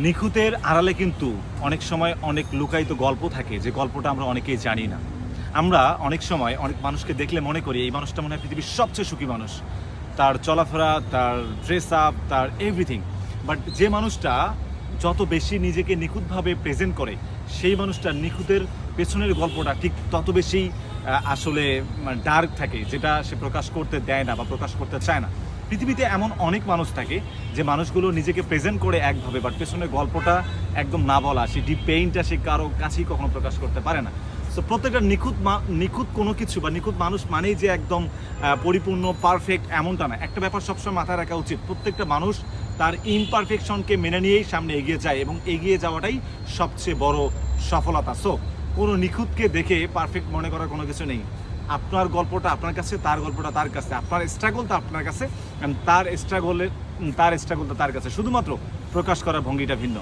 নিখুঁতের আড়ালে কিন্তু অনেক সময় অনেক লুকায়িত গল্প থাকে, যে গল্পটা আমরা অনেকেই জানি না। আমরা অনেক সময় অনেক মানুষকে দেখলে মনে করি এই মানুষটা মনে হয় পৃথিবীর সবচেয়ে সুখী মানুষ, তার চলাফেরা, তার ড্রেস আপ, তার এভরিথিং। বাট যে মানুষটা যত বেশি নিজেকে নিখুঁতভাবে প্রেজেন্ট করে, সেই মানুষটার নিখুঁতের পেছনের গল্পটা ঠিক তত বেশি আসলে ডার্ক থাকে, যেটা সে প্রকাশ করতে দেয় না বা প্রকাশ করতে চায় না। পৃথিবীতে এমন অনেক মানুষ থাকে যে মানুষগুলো নিজেকে প্রেজেন্ট করে একভাবে, বাট পেছনের গল্পটা একদম না বলা, সেই ডিপ পেইনটা সে কারো কাছেই কখনো প্রকাশ করতে পারে না। সো প্রত্যেকটা নিখুঁত কোনো কিছু বা নিখুঁত মানুষ মানেই যে একদম পরিপূর্ণ পারফেক্ট এমনটা না। একটা ব্যাপার সবসময় মাথায় রাখা উচিত, প্রত্যেকটা মানুষ তার ইমপারফেকশনকে মেনে নিয়েই সামনে এগিয়ে যায়, এবং এগিয়ে যাওয়াটাই সবচেয়ে বড় সফলতা। সো কোনো নিখুঁতকে দেখে পারফেক্ট মনে করার কোনো কিছু নেই। আপনার গল্পটা আপনার কাছে, তার গল্পটা তার কাছে, আপনার স্ট্রাগলটা আপনার কাছে, তার স্ট্রাগলটা তার কাছে, শুধুমাত্র প্রকাশ করার ভঙ্গিটা ভিন্ন।